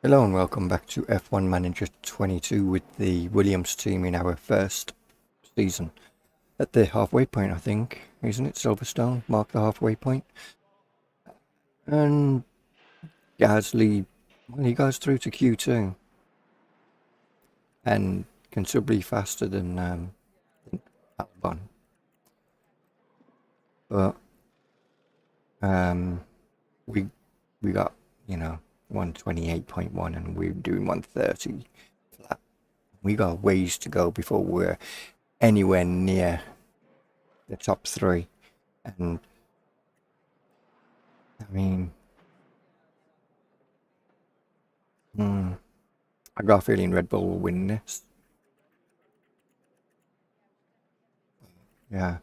Hello and welcome back to F1 Manager 22 with the Williams team in our first season. At the halfway point, I think, isn't it? Silverstone marked the halfway point. And Gasly, well, he goes through to Q2 and considerably faster than Albon. But we got, 128.1 and we're doing 130 flat. We got ways to go before we're anywhere near the top three. And I mean, I got a feeling Red Bull will win this. Yeah.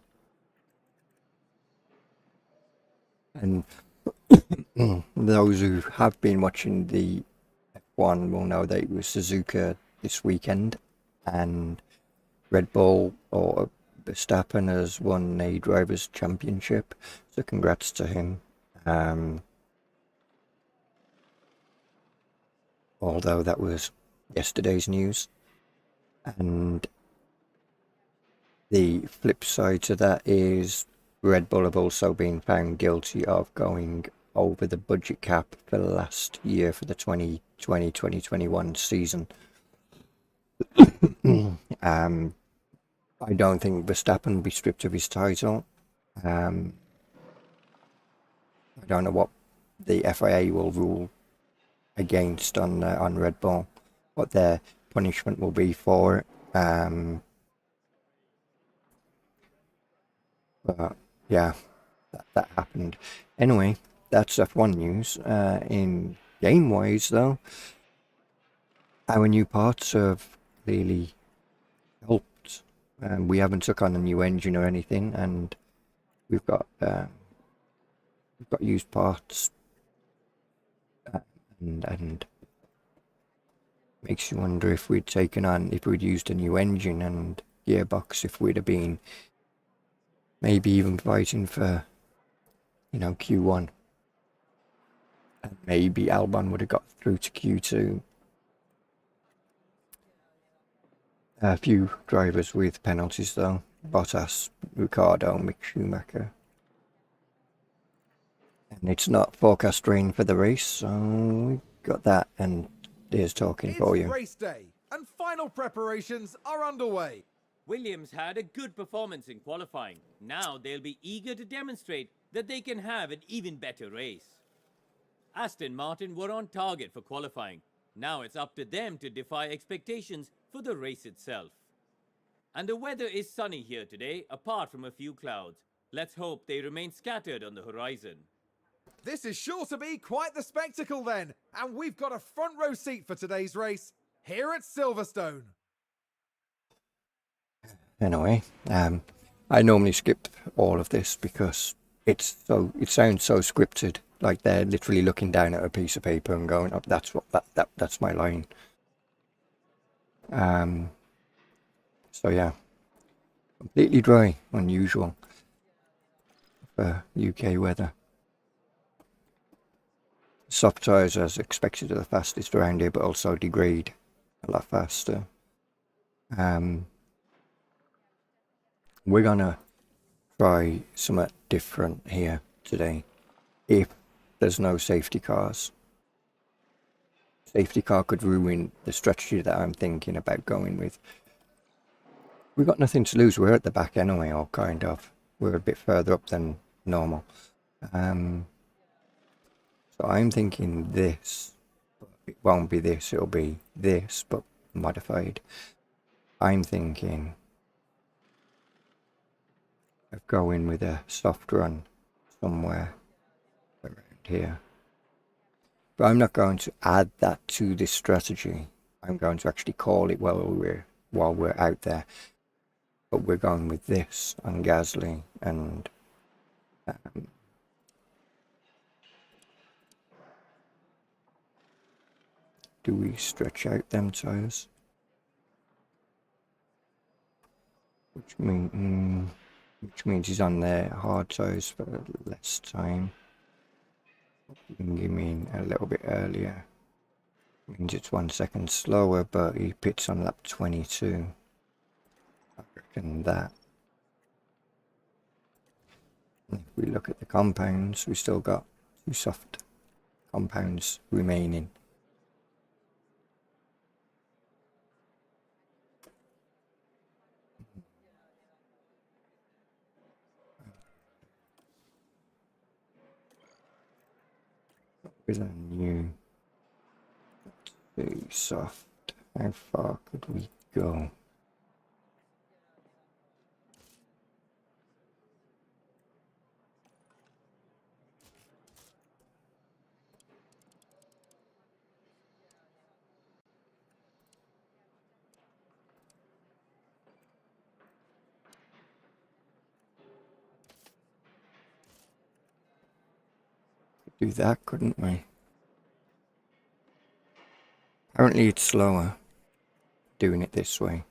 And those who have been watching the F1 will know that it was Suzuka this weekend, and Red Bull or Verstappen has won a Drivers' Championship. So congrats to him. Although that was yesterday's news. And the flip side to that is Red Bull have also been found guilty of going over the budget cap for last year for the 2020-2021 season. I don't think Verstappen will be stripped of his title. I don't know what the FIA will rule against on Red Bull, what their punishment will be for it. But yeah, that happened. Anyway, that's F1 news. In game-wise, though, our new parts have really helped. We haven't took on a new engine or anything, and we've got used parts, and makes you wonder if we'd used a new engine and gearbox, if we'd have been maybe even fighting for, Q1. And maybe Albon would have got through to Q2. A few drivers with penalties though. Bottas, Ricciardo, Mick Schumacher. And it's not forecast rain for the race, so we got that, and here's talking for you. It's race day, and final preparations are underway. Williams had a good performance in qualifying. Now they'll be eager to demonstrate that they can have an even better race. Aston Martin were on target for qualifying. Now it's up to them to defy expectations for the race itself. And the weather is sunny here today, apart from a few clouds. Let's hope they remain scattered on the horizon. This is sure to be quite the spectacle then, and we've got a front row seat for today's race here at Silverstone. Anyway, I normally skip all of this because it sounds so scripted, like they're literally looking down at a piece of paper and going, "Oh, that's my line." So yeah, completely dry, unusual for UK weather. Soft tyres, as expected, are the fastest around here, but also degrade a lot faster. We're gonna try something different here today. If there's no safety cars, safety car could ruin the strategy that I'm thinking about going with. We've got nothing to lose. We're at the back anyway, or kind of. We're a bit further up than normal. So I'm thinking this, but it won't be this, it'll be this, but modified. I'm thinking of going with a soft run somewhere around here. But I'm not going to add that to this strategy. I'm going to actually call it while we're out there. But we're going with this on Gasly, and do we stretch out them tyres? Which means he's on their hard tyres for less time. You can give me a little bit earlier. Means it's 1 second slower, but he pits on lap 22. I reckon that. If we look at the compounds, we still got 2 soft compounds remaining. With a new 2 soft, how far could we go? Do that, couldn't we? Apparently it's slower doing it this way.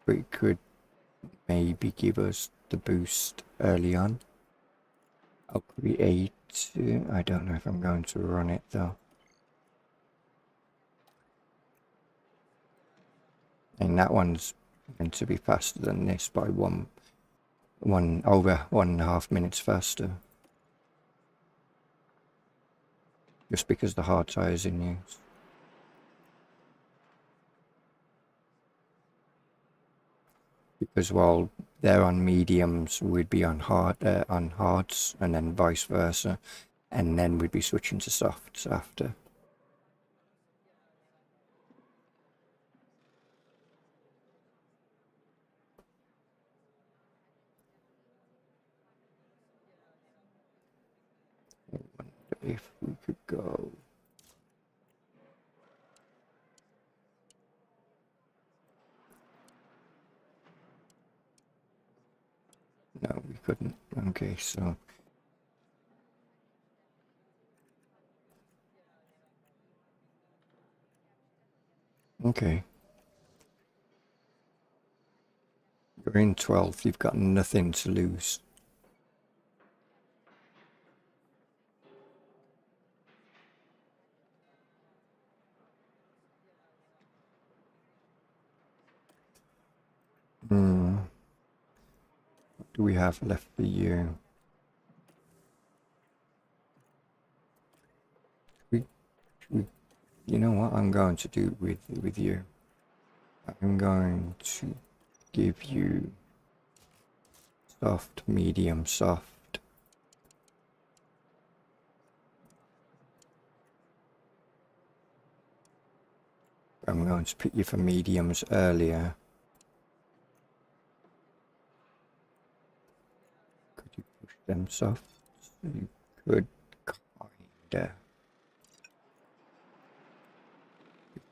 But it could maybe give us the boost early on. I'll create, I don't know if I'm going to run it though. And that one's meant to be faster than this by over 1.5 minutes faster. Just because the hard tyres in use. Because while they're on mediums, we'd be on hards, and then vice versa, and then we'd be switching to softs after. I wonder if we could go. No, we couldn't. Okay, so okay. You're in 12th, you've got nothing to lose. What do we have left for you? You know what I'm going to do with you? I'm going to give you soft, medium, soft. I'm going to pick you for mediums earlier. Could you push them soft? You could, kinda.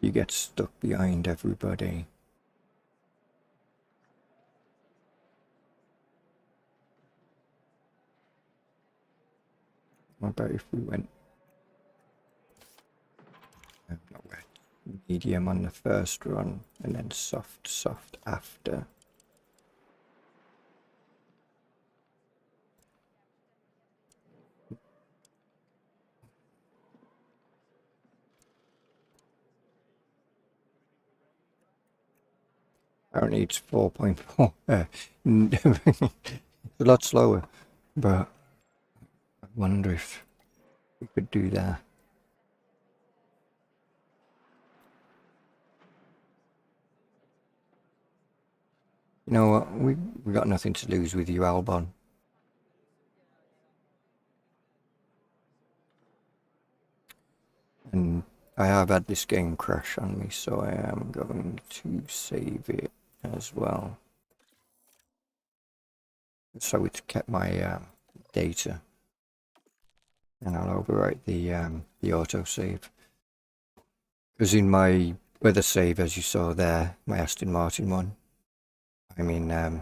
You get stuck behind everybody. What about if we went not wet, medium on the first run and then soft after? Apparently it's 4.4. It's a lot slower, but I wonder if we could do that. You know what? We got nothing to lose with you, Albon. And I have had this game crash on me, so I am going to save it as well. So it's kept my data, and I'll overwrite the autosave. Because in my other save, as you saw there, my Aston Martin one, I'm in I'm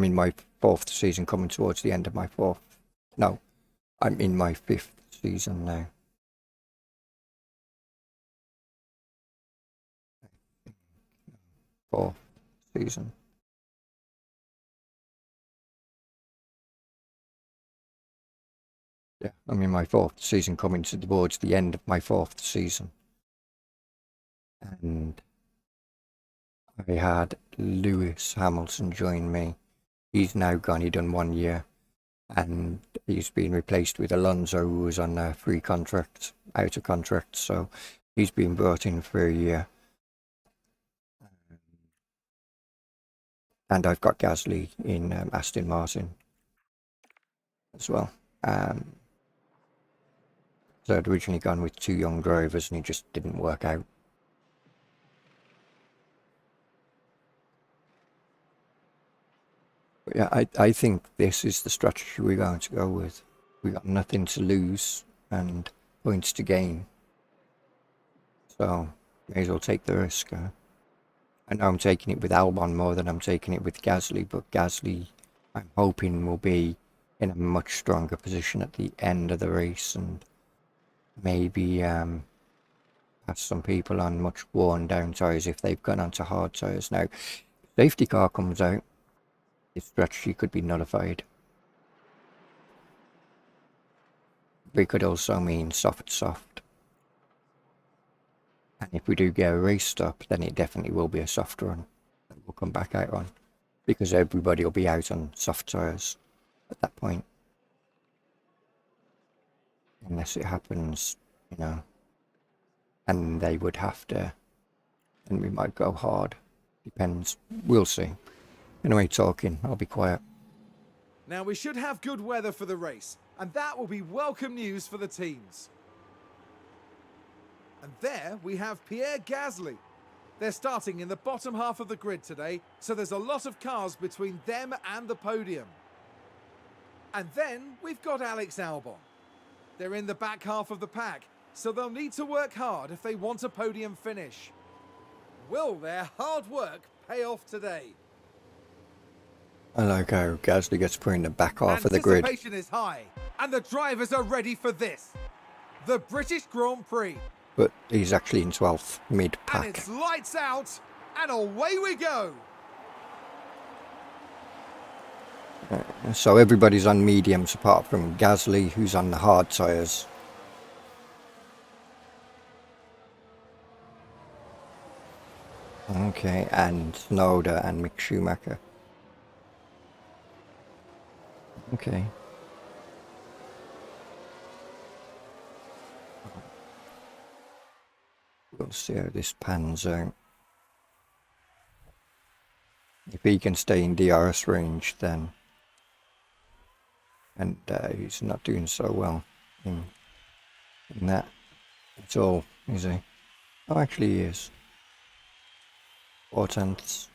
in my 4th season, coming towards the end of my 4th. No, I'm in my 5th season now. 4th season. Yeah, I mean my 4th season coming towards the end of my 4th season. And I had Lewis Hamilton join me. He's now gone, he done 1 year. And he's been replaced with Alonso, who was on a free contract, out of contract. So he's been brought in for a year. And I've got Gasly in Aston Martin as well. So I'd originally gone with 2 young drivers and it just didn't work out. But yeah, I think this is the strategy we're going to go with. We got nothing to lose and points to gain. So may as well take the risk. I know I'm taking it with Albon more than I'm taking it with Gasly, but Gasly I'm hoping will be in a much stronger position at the end of the race and maybe pass some people on much worn down tyres if they've gone onto hard tyres. Now, if safety car comes out, this strategy could be nullified. It could also mean soft. And if we do get a race stop, then it definitely will be a soft run that we'll come back out on. Because everybody will be out on soft tyres at that point. Unless it happens, you know. And they would have to, and we might go hard. Depends. We'll see. Anyway, talking. I'll be quiet. Now we should have good weather for the race, and that will be welcome news for the teams. And there we have Pierre Gasly. They're starting in the bottom half of the grid today, so there's a lot of cars between them and the podium. And then we've got Alex Albon. They're in the back half of the pack, so they'll need to work hard if they want a podium finish. Will their hard work pay off today? I like how Gasly gets put in the back half of the grid. Anticipation is high, and the drivers are ready for this. The British Grand Prix. But he's actually in 12th, And mid-pack. it's lights out, and away we go. So everybody's on mediums apart from Gasly, who's on the hard tyres. Okay, and Snowder and Mick Schumacher. Okay. We'll see how this pans out. If he can stay in DRS range, then... And he's not doing so well in that at all, is he? Oh, actually he is. 4/10.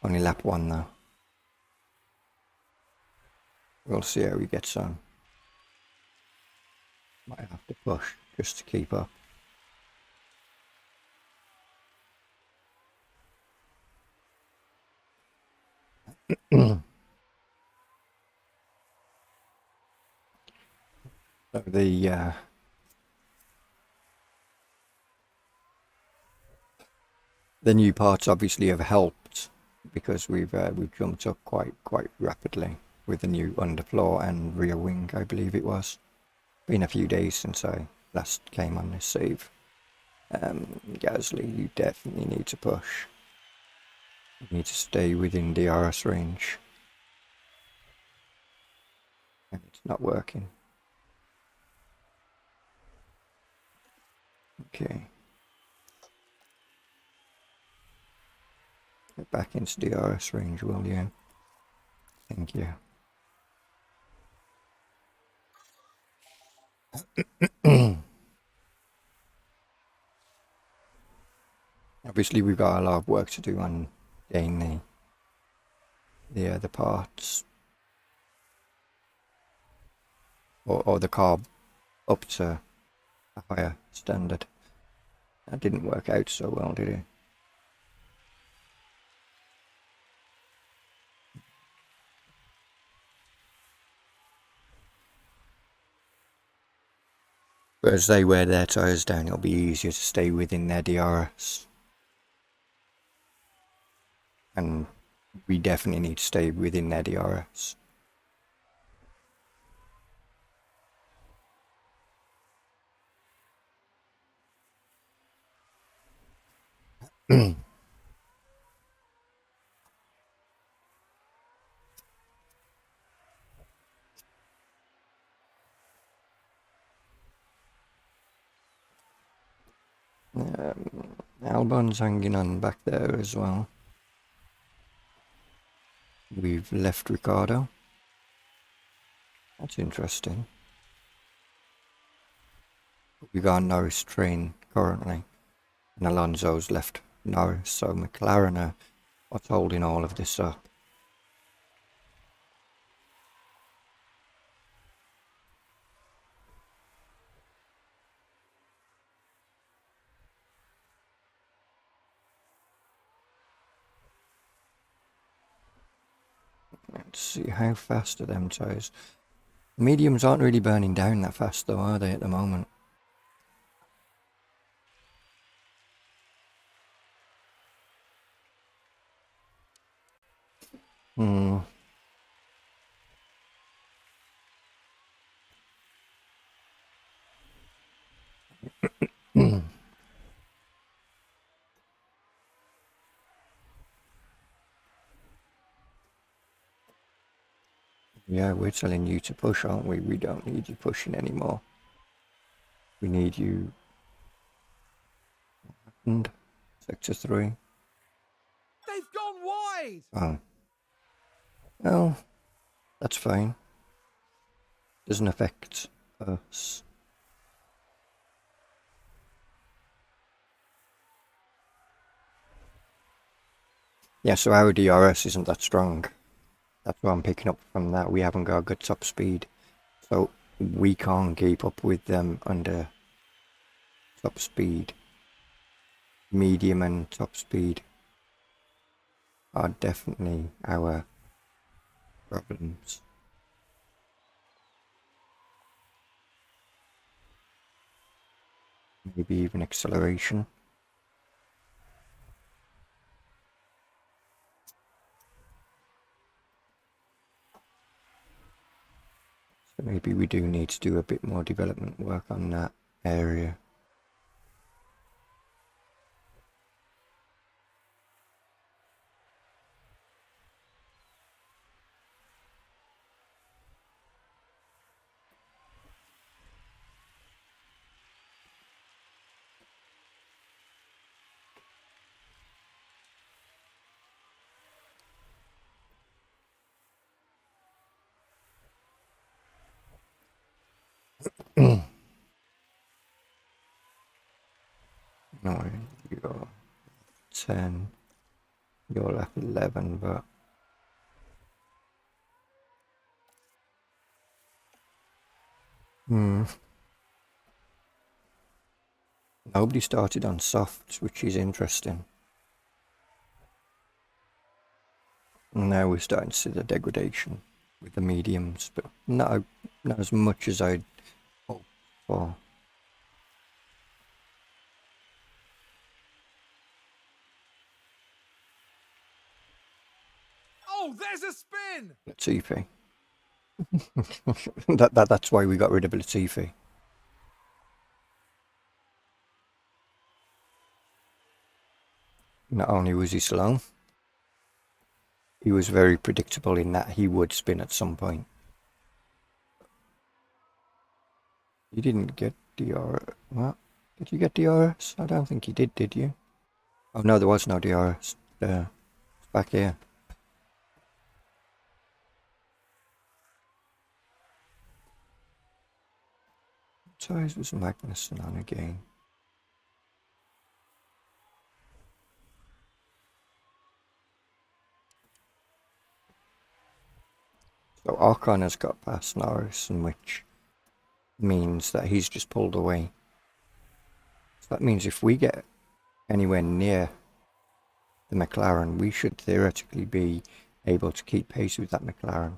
Only lap 1 though. We'll see how he gets on. Might have to push just to keep up. So the new parts obviously have helped because we've jumped up quite rapidly with the new underfloor and rear wing, I believe it was. Been a few days since I last came on this save. Gasly, you definitely need to push. You need to stay within DRS range. And it's not working. Okay. Get back into DRS range, will you? Thank you. Obviously we've got a lot of work to do on getting the parts or the car up to a higher standard. That didn't work out so well, did it? But as they wear their tyres down, it'll be easier to stay within their DRS. and we definitely need to stay within their DRS. Albon's hanging on back there as well. We've left Ricardo. That's interesting. We got Norris train currently, and Alonso's left Norris, so McLaren are what's holding all of this up. Let's see, how fast are them tyres? Mediums aren't really burning down that fast though, are they, at the moment? Hmm. Yeah, we're telling you to push, aren't we? We don't need you pushing anymore. We need you. And sector 3. They've gone wide! Oh. Well, that's fine. Doesn't affect us. Yeah, so our DRS isn't that strong. That's what I'm picking up from that. We haven't got a good top speed. So we can't keep up with them under top speed. Medium and top speed are definitely our problems. Maybe even acceleration. So maybe we do need to do a bit more development work on that area. No, you're 10. You're left 11, but nobody started on softs, which is interesting. And now we're starting to see the degradation with the mediums, but not as much as I'd hoped for. Oh, there's a spin! Latifi. That's why we got rid of Latifi. Not only was he slow, he was very predictable in that he would spin at some point. You didn't get DRS. What? Did you get DRS? I don't think you did you? Oh no, there was no DRS. It's back here. Tyres was Magnussen on again. So Ocon has got past Norris, which means that he's just pulled away. So that means if we get anywhere near the McLaren, we should theoretically be able to keep pace with that McLaren.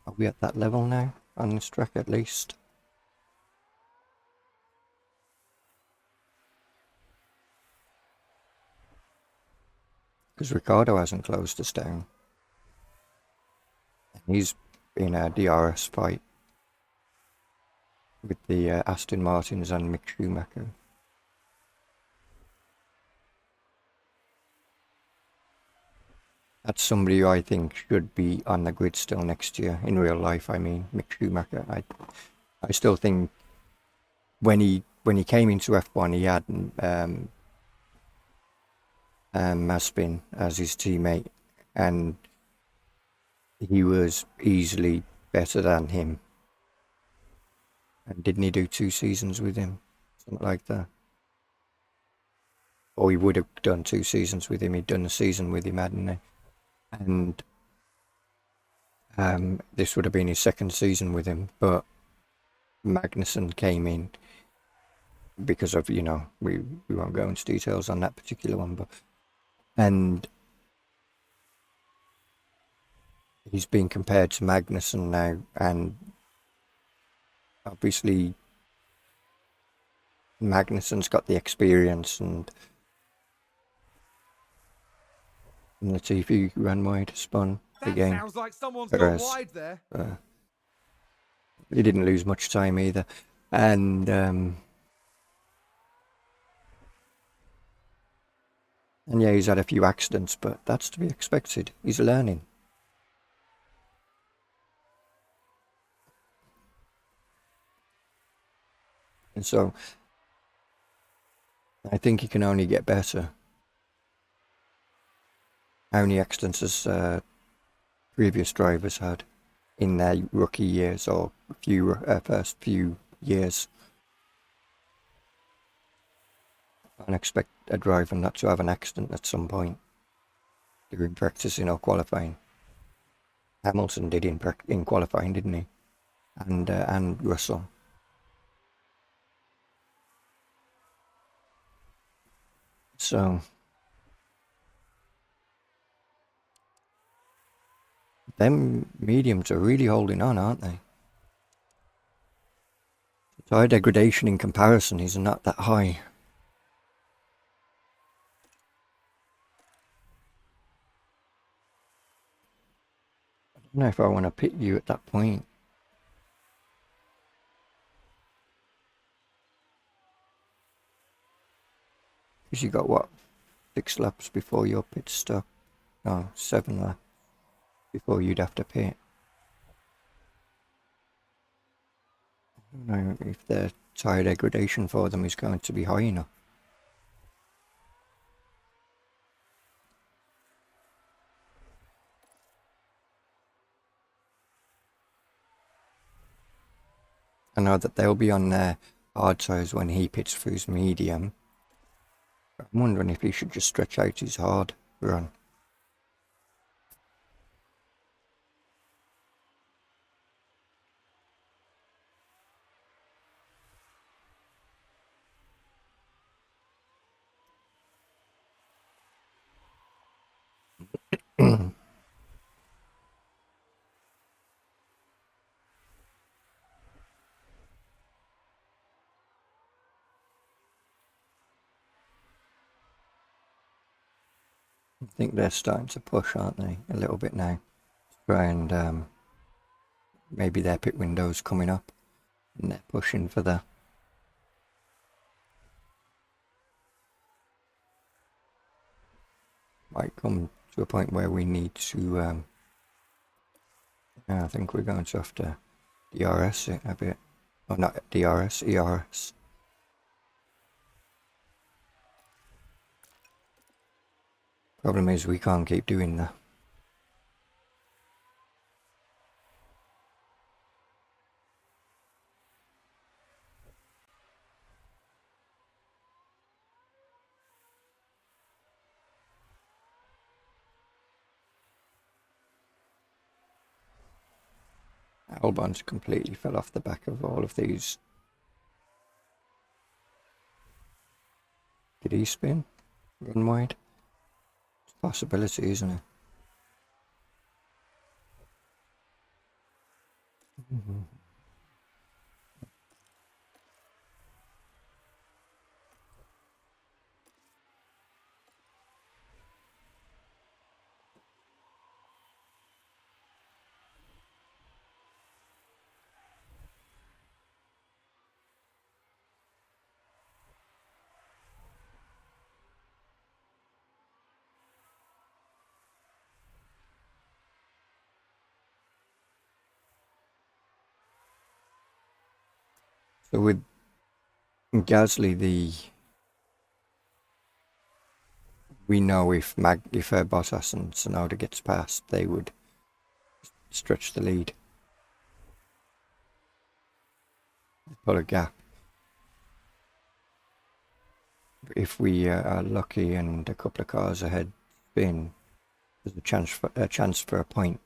Are we at that level now, on this track at least? because Ricardo hasn't closed us down. He's in a DRS fight with the Aston Martins and Mick Schumacher. That's somebody who I think should be on the grid still next year. In real life, I mean, Mick Schumacher. I still think when he came into F1, he had Mazepin as his teammate, and he was easily better than him. And didn't he do 2 seasons with him? Something like that. Or he would have done 2 seasons with him. He'd done a season with him, hadn't he? And this would have been his 2nd season with him. But Magnussen came in because of, we won't go into details on that particular one, but and he's been compared to Magnussen now, and obviously Magnussen's got the experience, and Latifi ran wide, spun That again. sounds like someone's Whereas, gone wide there. He didn't lose much time either, and yeah, he's had a few accidents, but that's to be expected. He's learning. And so I think he can only get better. How many accidents has previous drivers had in their rookie years or first few years? I don't expect a driver not to have an accident at some point during practicing or qualifying. Hamilton did in qualifying, didn't he? And Russell. So them mediums are really holding on, aren't they? Tire degradation in comparison is not that high. I don't know if I want to pit you at that point. Because you got what? 6 laps before your pit stop? No, 7 laps before you'd have to pit. I don't know if the tire degradation for them is going to be high enough. I know that they'll be on their hard tires when he pits for his medium. I'm wondering if he should just stretch out his hard run. I think they're starting to push, aren't they? A little bit now. Try and maybe their pit window's coming up and they're pushing for the might come to a point where we need to I think we're going to have to DRS it a bit. Or not DRS, ERS. Problem is we can't keep doing that. Albon's completely fell off the back of all of these. Did he spin? Run wide? It's a possibility, isn't it? So with Gasly, we know if Bottas and Tsunoda gets past, they would stretch the lead, pull a gap. If we are lucky and a couple of cars ahead spin, there's a chance for a point.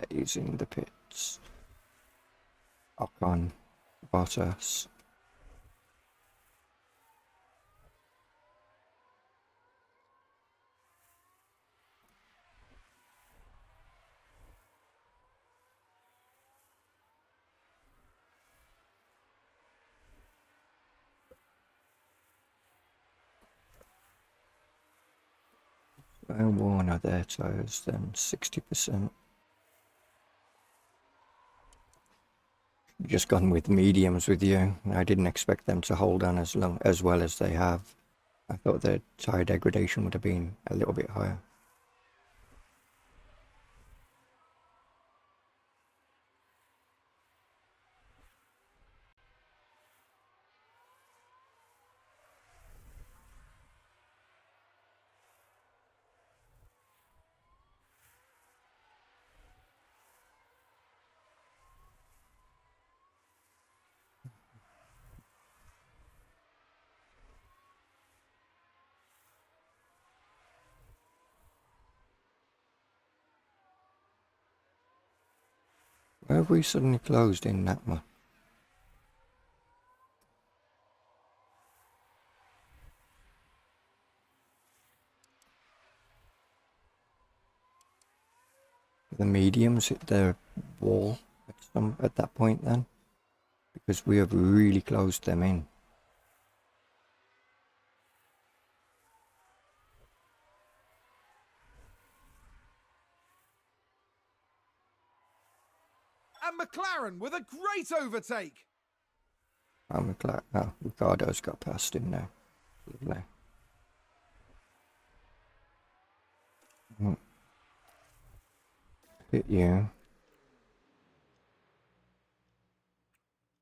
He's in the pits. Ocon, Bottas. Warner their tyres then 60%. Just gone with mediums with you. I didn't expect them to hold on as well as they have. I thought their tyre degradation would have been a little bit higher. Why have we suddenly closed in that much? The mediums hit their wall at that point then, because we have really closed them in. And McLaren with a great overtake. Ricardo's got past him now. Lovely. Hit you.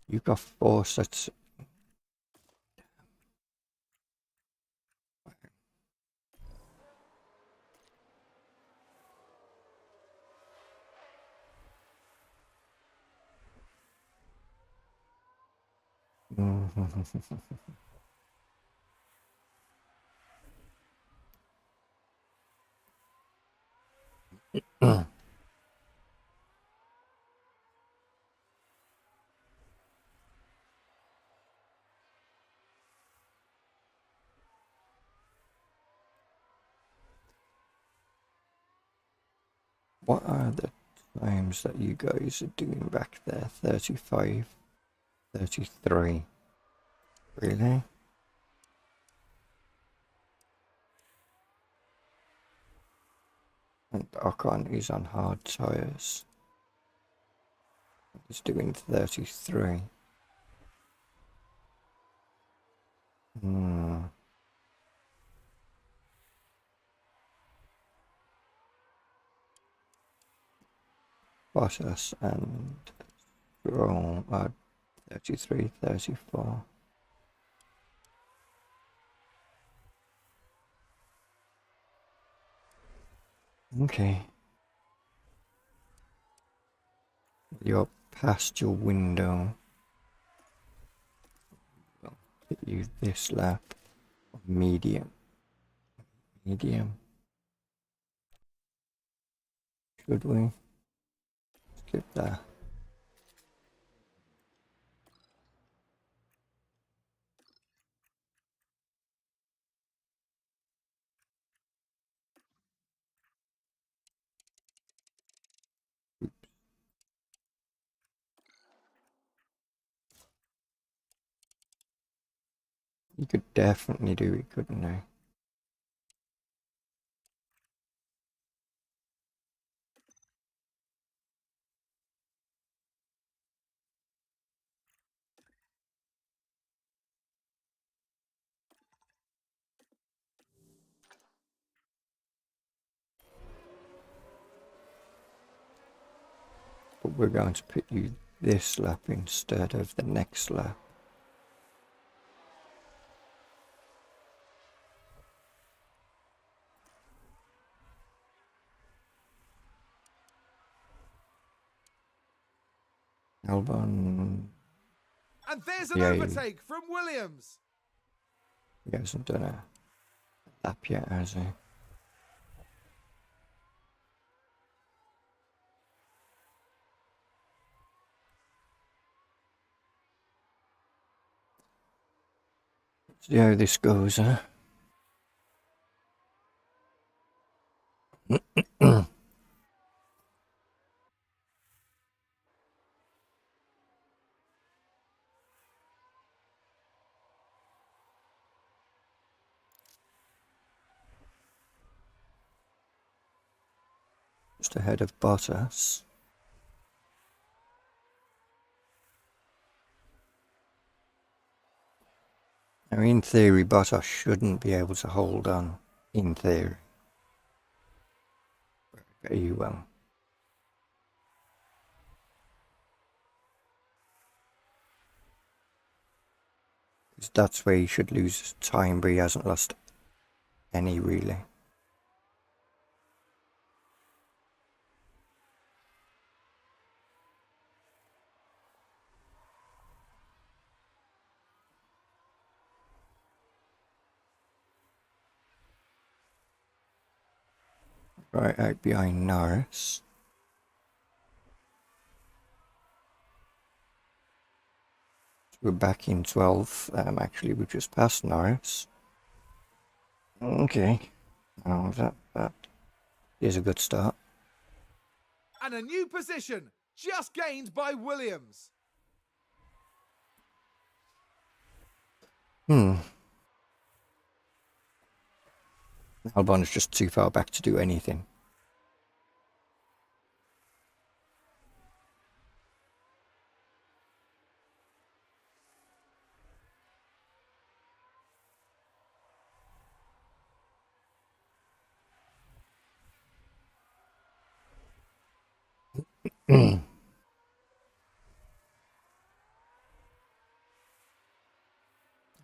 You've got 4 sets. What are the times that you guys are doing back there? 35, 33. Really? And Ocon is on hard tyres. He's doing 33. Bottas and Stroll are 33, 34. Okay. You're past your window. I'll hit you this lap. Medium. Medium. Should we? Skip that. You could definitely do it, couldn't you? we're going to put you this lap instead of the next lap. Albon. And there's an Yeah, overtake from Williams. He hasn't done a lap yet, has he? See how this goes, huh? Just ahead of Bottas. Now, in theory, Bottas shouldn't be able to hold on. In theory. But he will. That's where he should lose time, but he hasn't lost any, really. Right out behind Norris. We're back in 12th. Actually, we just passed Norris. Okay. Oh, that is a good start. And a new position, just gained by Williams. Albon's just too far back to do anything.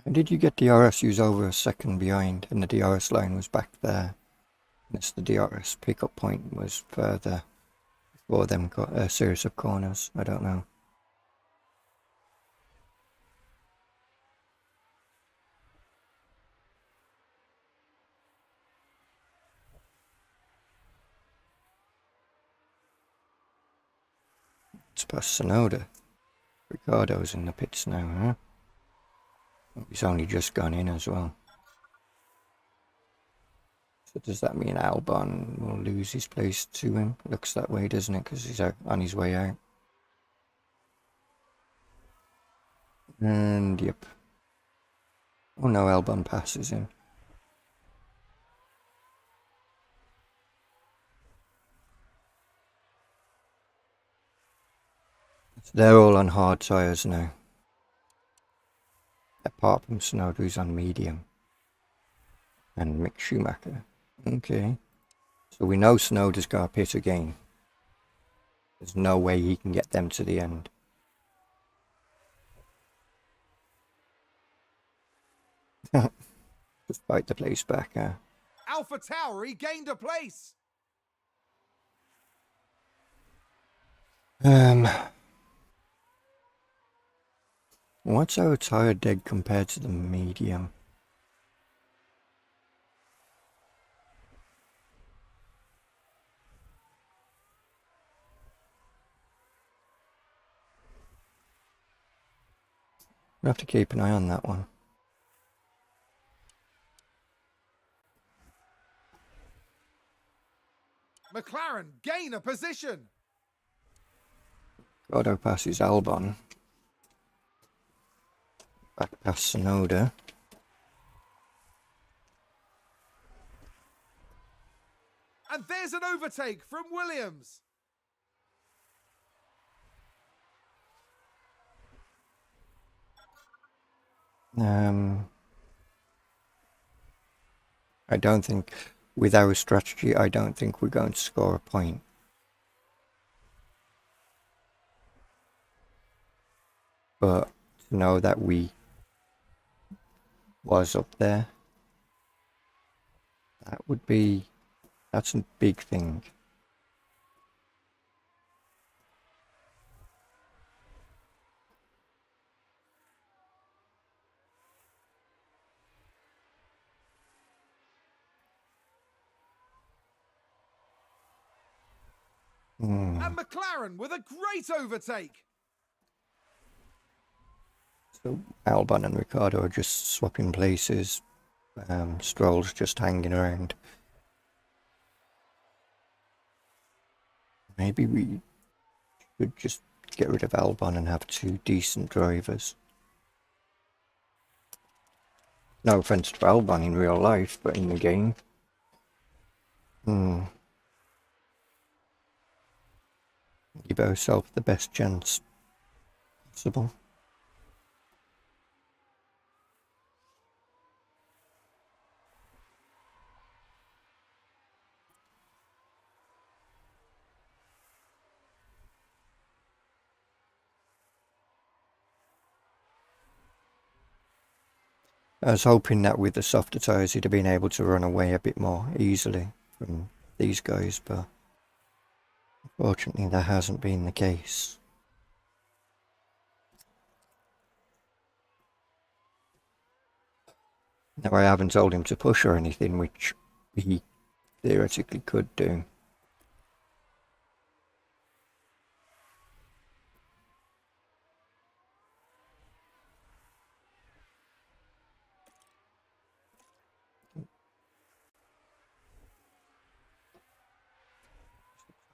And did you get DRS? You was over a second behind, and the DRS line was back there. Unless the DRS pickup point was further before them got a series of corners. I don't know. It's past Sonoda. Ricardo's in the pits now, huh? He's only just gone in as well. So does that mean Albon will lose his place to him? Looks that way, doesn't it? Because he's out on his way out. And yep. Oh no, Albon passes him. So they're all on hard tyres now. Apart from Tsunoda, who's on medium. And Mick Schumacher. Okay. So we know Tsunoda's got to pit again. There's no way he can get them to the end. Just fight the place back, huh? Alpha Tauri gained a place. What's our tyre dead compared to the medium? We'll have to keep an eye on that one. McLaren gain a position. Ricardo passes Albon. Back past Tsunoda. And there's an overtake from Williams. I don't think, with our strategy, I don't think we're going to score a point. but to know that we was up there, that's a big thing. And McLaren with a great overtake. So Albon and Ricardo are just swapping places. Stroll's just hanging around. Maybe we should just get rid of Albon and have two decent drivers. No offense to Albon in real life, but in the game. Give ourselves the best chance possible. I was hoping that with the softer tyres he'd have been able to run away a bit more easily from these guys, but unfortunately that hasn't been the case. Now I haven't told him to push or anything, which he theoretically could do.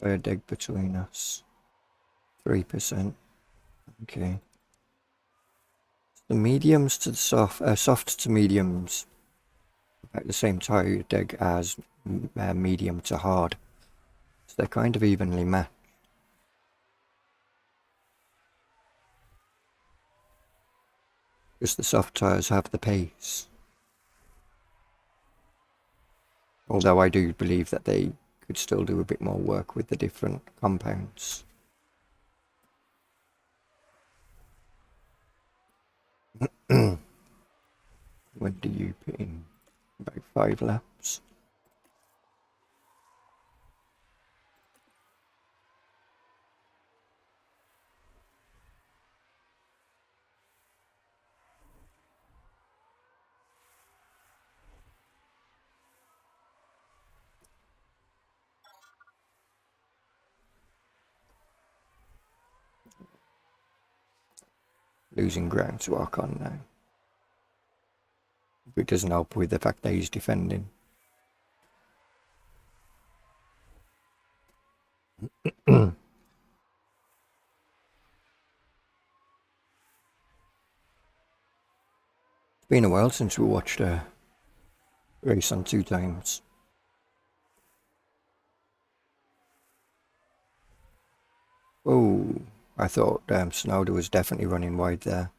A dig between us. 3%. Okay. The mediums to the soft to mediums, about the same tire dig as medium to hard. So they're kind of evenly matched. Just the soft tires have the pace. Although I do believe that they could still do a bit more work with the different compounds. When do you put in? About 5 laps. Losing ground to Ocon now. It doesn't help with the fact that he's defending. It's been a while since we watched a race on 2 times. Oh, I thought Snowder was definitely running wide there.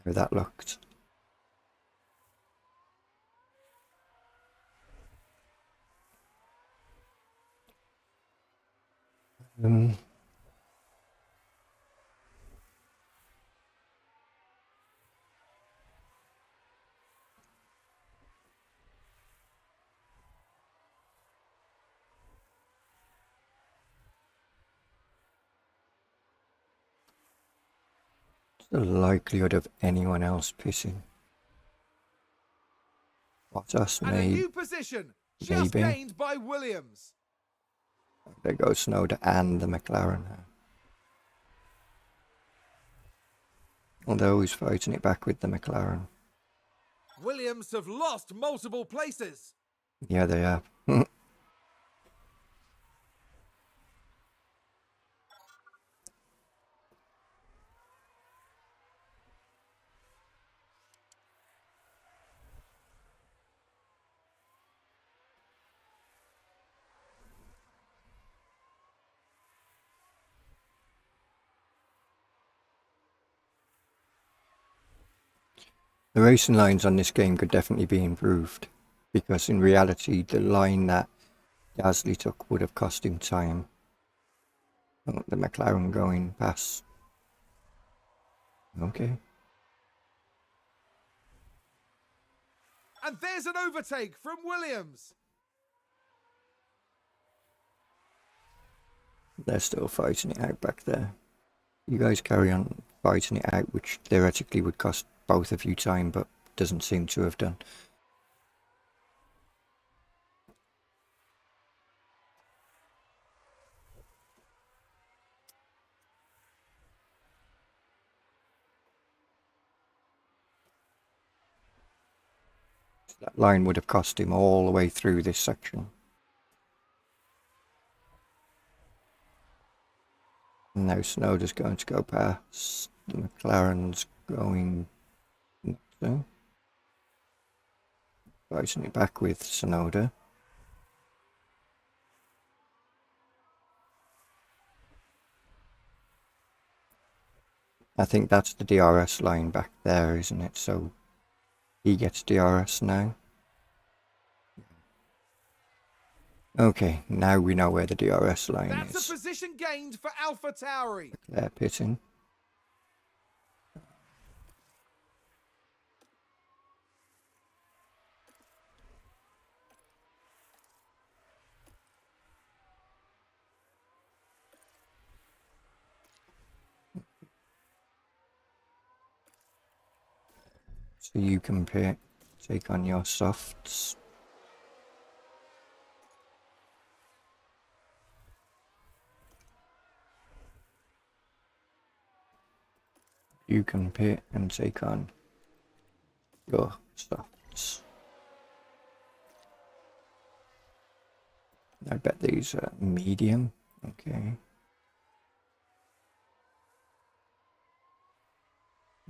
How that looked. The likelihood of anyone else pissing. Bottas, And a new position, just maybe. gained by Williams. There goes Snowder and the McLaren. Although he's fighting it back with the McLaren. Williams have lost multiple places. Yeah, they have. The racing lines on this game could definitely be improved, because in reality the line that Gasly took would have cost him time. The McLaren going past Okay. And there's an overtake from Williams. They're still fighting it out back there. You guys carry on fighting it out, which theoretically would cost both of you time, but doesn't seem to have done. That line would have cost him all the way through this section. And now Snowder's going to go past. The McLaren's going so. Fighting it back with Sonoda. I think that's the DRS line back there, isn't it? So he gets DRS now. Okay, now we know where the DRS line That's is. a position gained for Alpha Tauri. They're pitting. So you can take on your softs. You can pit and take on your softs. I bet these are medium. Okay.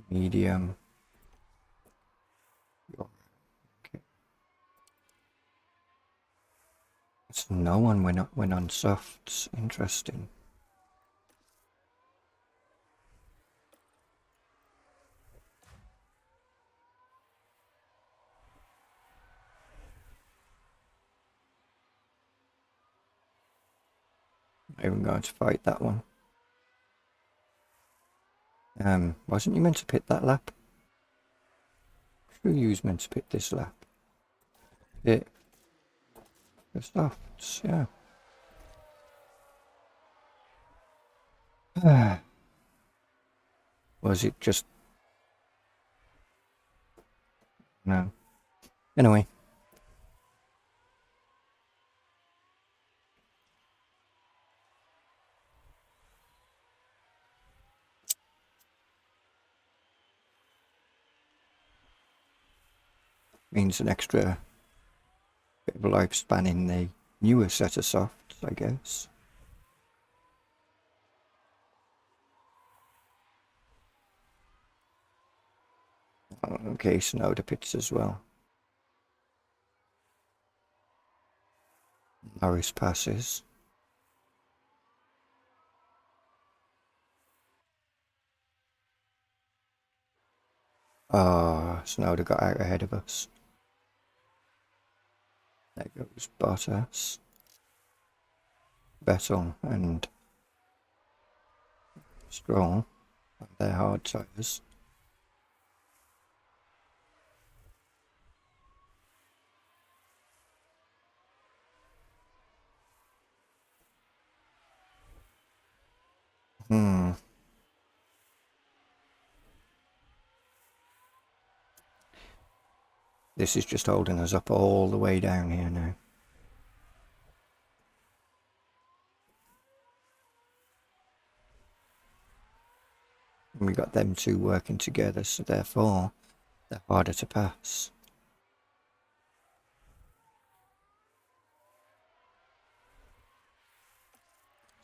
Medium. Okay. So no one went on softs. Interesting. Not even going to fight that one. Wasn't you meant to pit that lap? Sure you was meant to pit this lap. Pit the softs, yeah. Was it just... No. Anyway. Means an extra bit of a lifespan in the newer set of softs, I guess. Okay, Sonoda pits as well. Norris passes. Ah, Sonoda got out ahead of us. There goes Bottas, Vettel and Stroll on their hard tyres. This is just holding us up all the way down here now. And we got them two working together, so therefore they're harder to pass.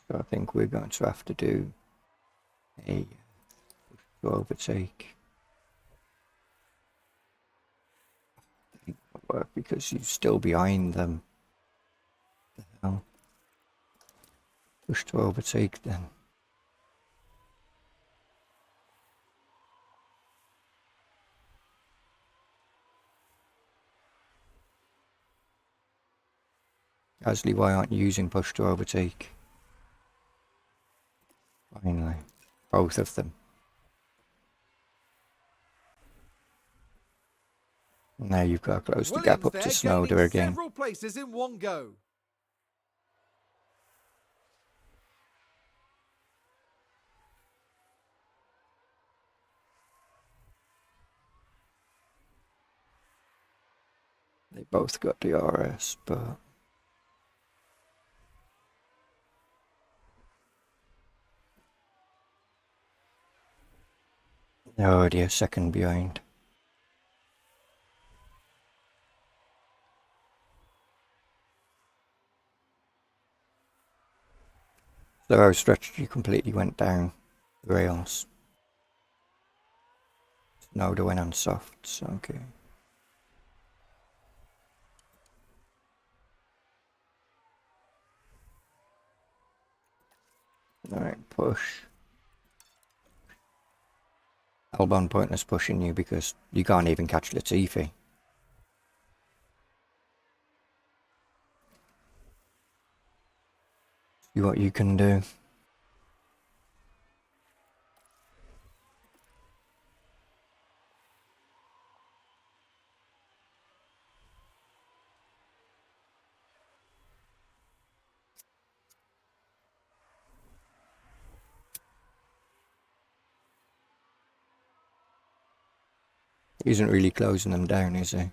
So I think we're going to have to do a push to overtake. It won't work because you're still behind them. What the hell? Push to overtake then. Gasly, why aren't you using push to overtake? Finally, both of them. Now you've got to close the gap Williams up there to gaining Snowder again. several places in one go. They both got DRS, but they're already a second behind. So our strategy completely went down the rails. Snowder went on softs, okay. Alright, push. Albon pointless pushing you because you can't even catch Latifi. See what you can do. He isn't really closing them down, is he?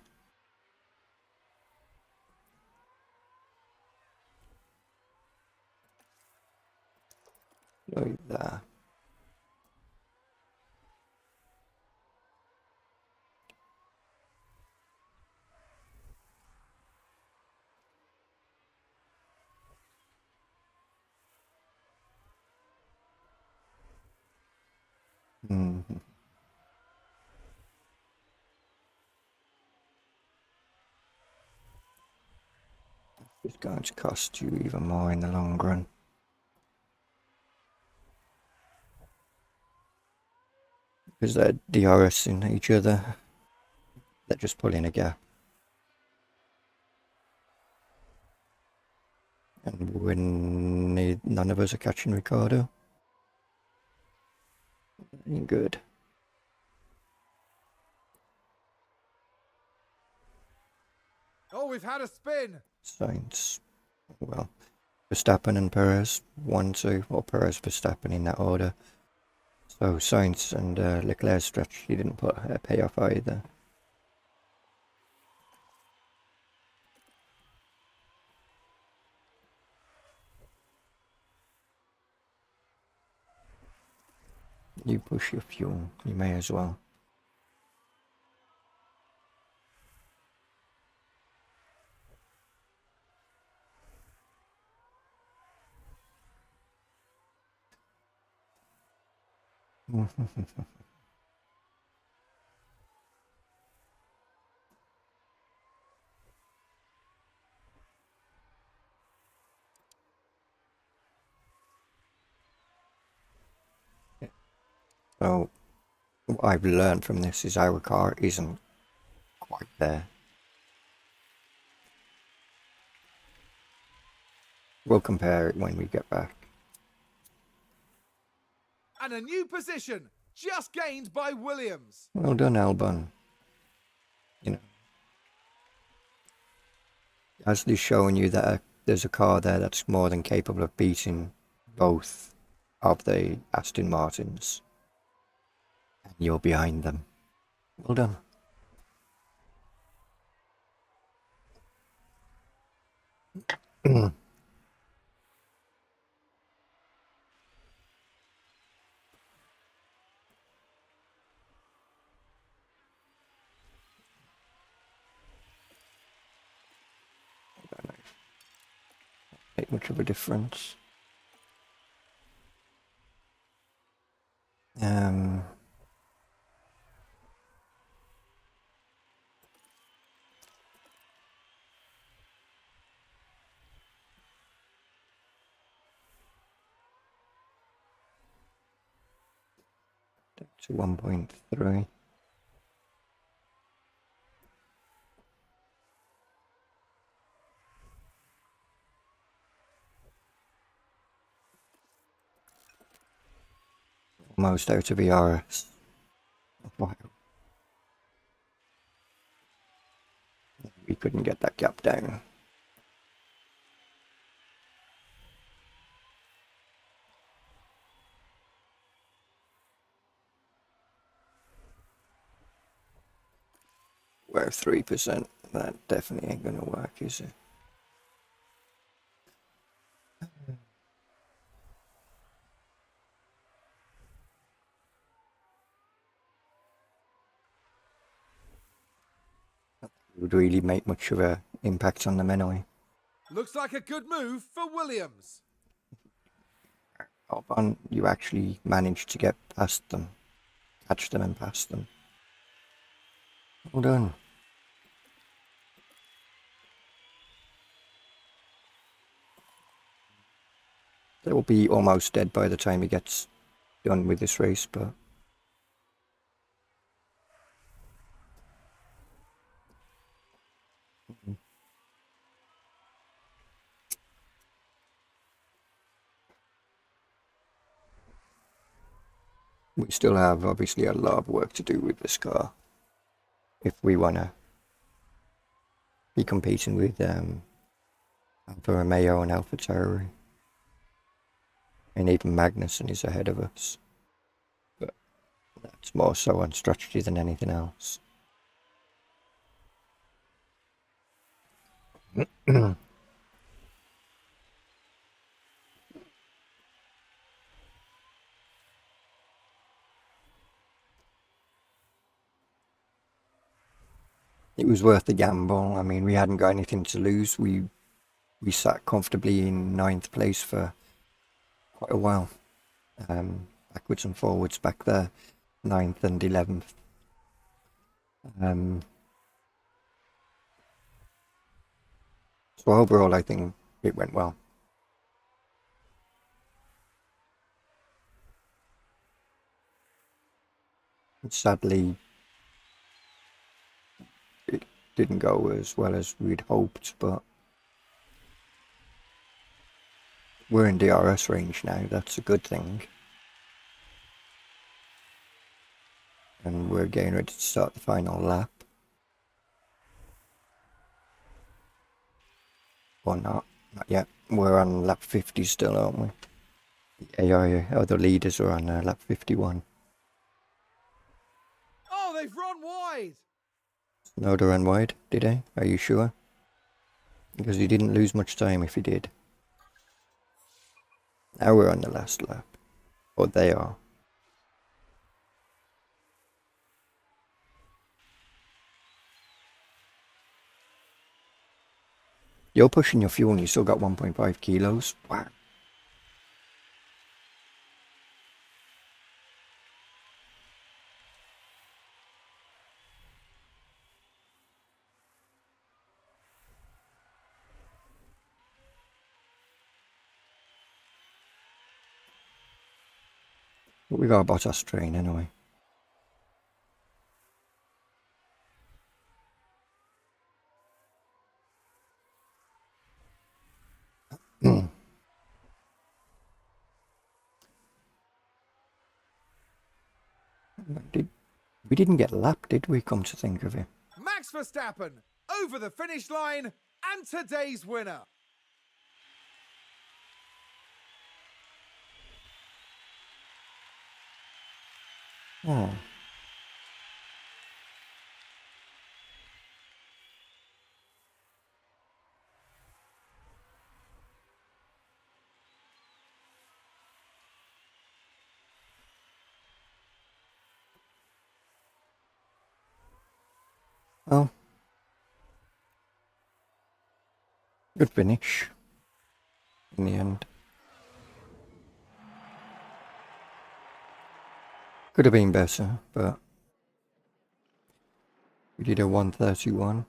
Like that. Mm-hmm. It's going to cost you even more in the long run. Because they're DRSing each other. They're just pulling a gap. And none of us are catching Ricardo. Ain't good. Oh, we've had a spin. Sainz. Well, Verstappen and Perez, 1-2, or Perez, Verstappen in that order. So Sainz and Leclerc's strategy didn't pay off either. You push your fuel, you may as well. So, what I've learned from this is our car isn't quite there. We'll compare it when we get back. And a new position just gained by Williams. Well done, Albon. You know, Gasly's showing you that there's a car there that's more than capable of beating both of the Aston Martins. And you're behind them. Well done. Make much of a difference. To 1.3. Almost out of ERS. Wow. We couldn't get that gap down. We're 3%. That definitely ain't gonna work, is it? It would really make much of a impact on the Menoi. Looks like a good move for Williams. Albon, you actually managed to get past them. Catch them and pass them. Well done. They will be almost dead by the time he gets done with this race, but we still have obviously a lot of work to do with this car if we want to be competing with Alfa Romeo and Alfa Tauri. And even Magnussen is ahead of us. But that's more so on strategy than anything else. It was worth the gamble. I mean, we hadn't got anything to lose. We sat comfortably in 9th place for quite a while. Backwards and forwards back there, 9th and 11th. So overall, I think it went well. Sadly, it didn't go as well as we'd hoped, but we're in DRS range now. That's a good thing. And we're getting ready to start the final lap. Or not yet. We're on lap 50 still, aren't we? The AI other leaders are on lap 51. Oh, they've run wide. No, they ran wide, did they? Are you sure? Because he didn't lose much time if he did. Now we're on the last lap. Or they are. You're pushing your fuel and you still got 1.5 kilos. Wow. But we got a Bottas train anyway. We didn't get lapped, did we, come to think of it? Max Verstappen over the finish line and today's winner. Oh. Well, good finish in the end. Could have been better, but we did a 131.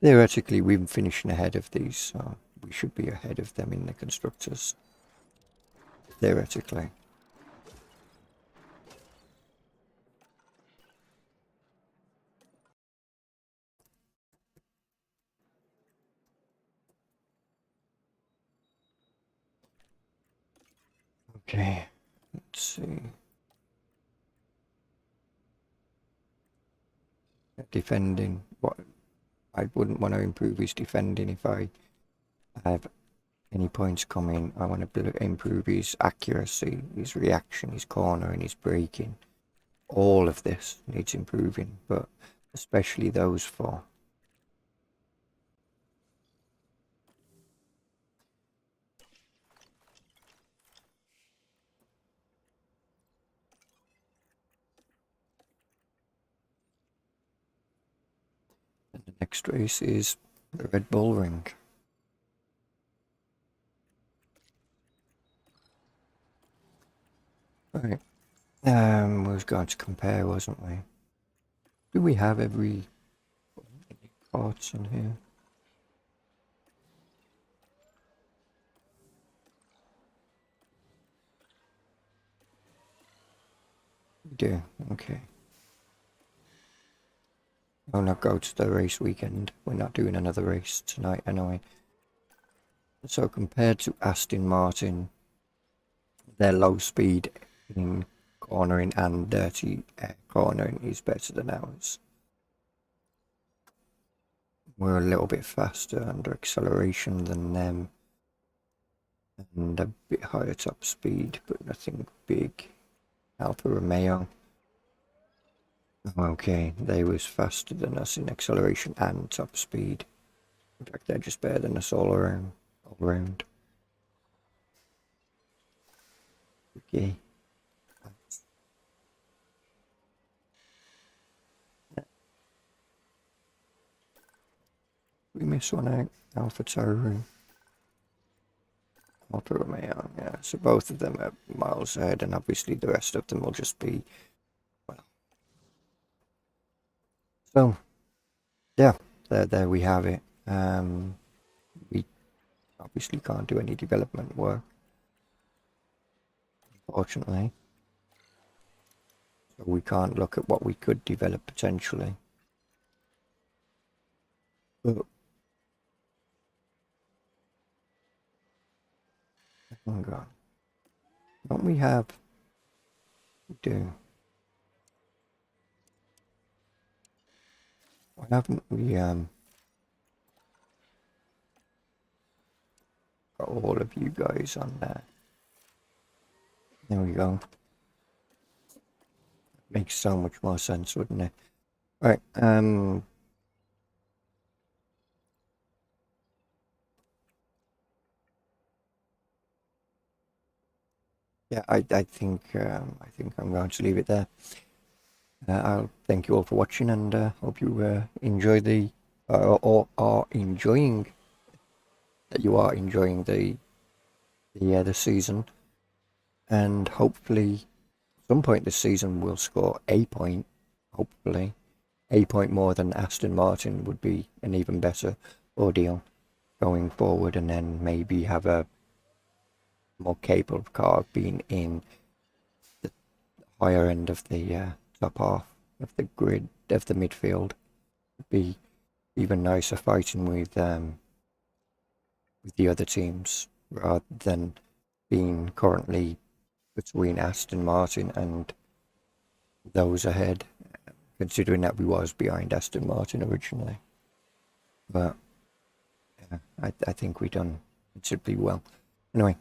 Theoretically, we're finishing ahead of these, so we should be ahead of them in the constructors. Theoretically. Okay, let's see. Defending. What I wouldn't want to improve his defending if I have any points coming. I want to improve his accuracy, his reaction, his corner, and his braking. All of this needs improving, but especially those four. And the next race is the Red Bull Ring. Right. We was going to compare, wasn't we? Do we have every parts in here? We do, okay. I'll not go to the race weekend. We're not doing another race tonight anyway. So compared to Aston Martin, their low speed in cornering and dirty cornering is better than ours. We're a little bit faster under acceleration than them, and a bit higher top speed, but nothing big. Alfa Romeo. Okay, they was faster than us in acceleration and top speed. In fact, they're just better than us all around. Okay. We miss one out. Alpha Tauri. Alfa Romeo, yeah. So both of them are miles ahead, and obviously the rest of them will just be, well. So, yeah, there we have it. We obviously can't do any development work, unfortunately. So we can't look at what we could develop potentially. But, oh god. Don't we have... We do. Why haven't we, got all of you guys on there? There we go. Makes so much more sense, wouldn't it? Right, yeah, I think I'm going to leave it there. I'll thank you all for watching, and hope you enjoy the or are enjoying that you are enjoying the season, and hopefully some point this season we'll score a point. Hopefully, a point more than Aston Martin would be an even better ordeal going forward, and then maybe have a more capable car being in the higher end of the top half of the grid of the midfield. Would be even nicer fighting with the other teams rather than being currently between Aston Martin and those ahead, considering that we was behind Aston Martin originally. But yeah, I think we done considerably well. Anyway,